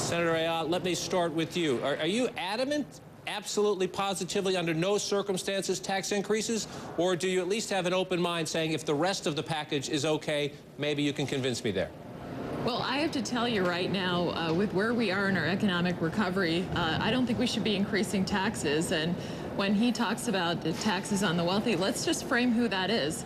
Senator Ayotte, let me start with you. Are you adamant, absolutely, positively, under no circumstances, tax increases? Or do you at least have an open mind saying if the rest of the package is okay, maybe you can convince me there? Well, I have to tell you right now, with where we are in our economic recovery, I don't think we should be increasing taxes. And when he talks about the taxes on the wealthy, let's just frame who that is.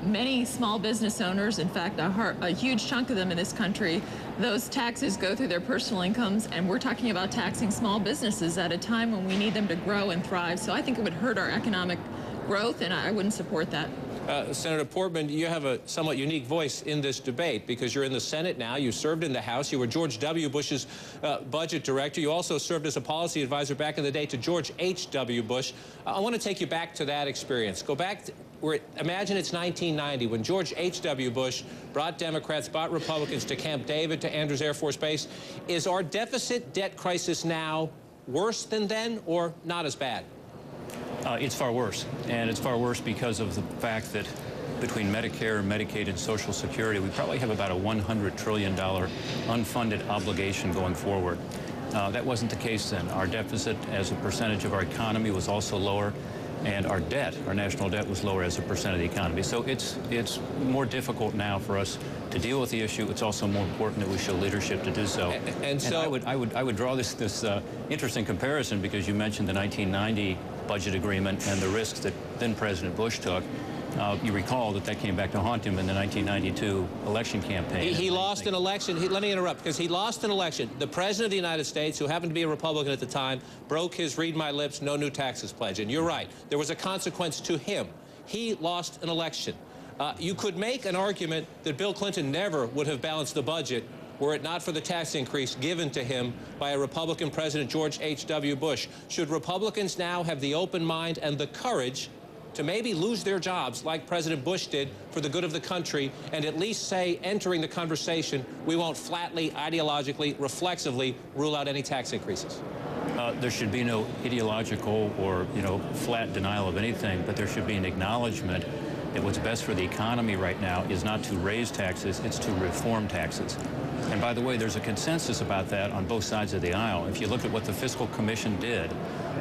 Many small business owners, in fact, a huge chunk of them in this country, those taxes go through their personal incomes, and we're talking about taxing small businesses at a time when we need them to grow and thrive. So I think it would hurt our economic growth, and I wouldn't support that. Senator Portman, you have a somewhat unique voice in this debate because you're in the Senate now. You served in the House. You were George W. Bush's budget director. You also served as a policy advisor back in the day to George H.W. Bush. I want to take you back to that experience. Go back to imagine it's 1990 when George H.W. Bush brought Democrats, brought Republicans to Camp David, to Andrews Air Force Base. Is our deficit debt crisis now worse than then or not as bad? It's far worse, and it's far worse because of the fact that between Medicare, Medicaid, and Social Security, we probably have about a $100 trillion unfunded obligation going forward. That wasn't the case then. Our deficit as a percentage of our economy was also lower, and our debt, our national debt, was lower as a percent of the economy. So it's more difficult now for us to deal with the issue. It's also more important that we show leadership to do so. And so I would draw this interesting comparison because you mentioned the 1990 budget agreement and the risks that then President Bush took. You recall that came back to haunt him in the 1992 election campaign. He lost an election. Let me interrupt, because he lost an election. The President of the United States, who happened to be a Republican at the time, broke his read my lips, no new taxes pledge. And you're right. There was a consequence to him. He lost an election. You could make an argument that Bill Clinton never would have balanced the budget were it not for the tax increase given to him by a Republican President, George H.W. Bush. Should Republicans now have the open mind and the courage to maybe lose their jobs like President Bush did for the good of the country and at least say, entering the conversation, we won't flatly, ideologically, reflexively rule out any tax increases? There should be no ideological or, flat denial of anything, but there should be an acknowledgement that what's best for the economy right now is not to raise taxes, it's to reform taxes. And by the way, there's a consensus about that on both sides of the aisle. If you look at what the Fiscal Commission did,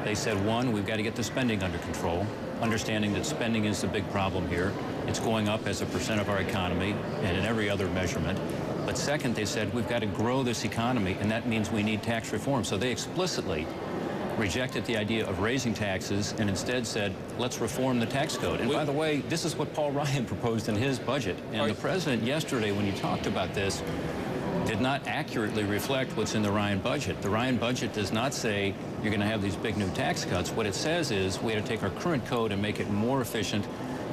they said, one, we've got to get the spending under control, understanding that spending is the big problem here. It's going up as a percent of our economy and in every other measurement. But second, they said, we've got to grow this economy, and that means we need tax reform. So they explicitly rejected the idea of raising taxes and instead said, let's reform the tax code. And by the way, this is what Paul Ryan proposed in his budget. And the president yesterday, when he talked about this, did not accurately reflect what's in the Ryan budget. The Ryan budget does not say you're going to have these big new tax cuts. What it says is we have to take our current code and make it more efficient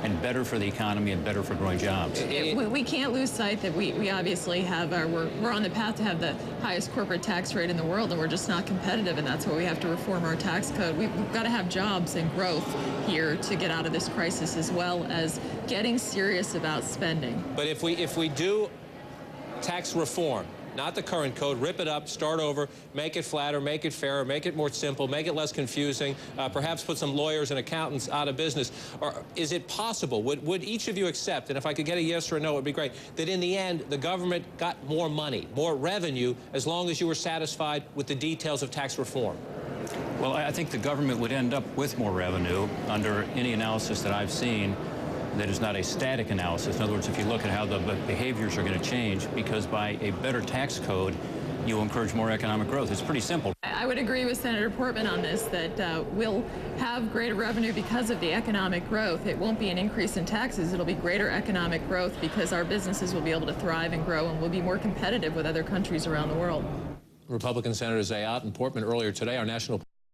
and better for the economy and better for growing jobs. We can't lose sight that we obviously have we're on the path to have the highest corporate tax rate in the world, and we're just not competitive, and that's why we have to reform our tax code. We've got to have jobs and growth here to get out of this crisis, as well as getting serious about spending. But if we do tax reform, not the current code, rip it up, start over, make it flatter, make it fairer, make it more simple, make it less confusing, perhaps put some lawyers and accountants out of business. Or is it possible, would each of you accept, and if I could get a yes or a no, it would be great, that in the end, the government got more money, more revenue, as long as you were satisfied with the details of tax reform? Well, I think the government would end up with more revenue under any analysis that I've seen that is not a static analysis. In other words, if you look at how the behaviors are going to change, because by a better tax code, you will encourage more economic growth. It's pretty simple. I would agree with Senator Portman on this, that we'll have greater revenue because of the economic growth. It won't be an increase in taxes. It'll be greater economic growth because our businesses will be able to thrive and grow, and we'll be more competitive with other countries around the world. Republican Senators Ayotte and Portman earlier today, our national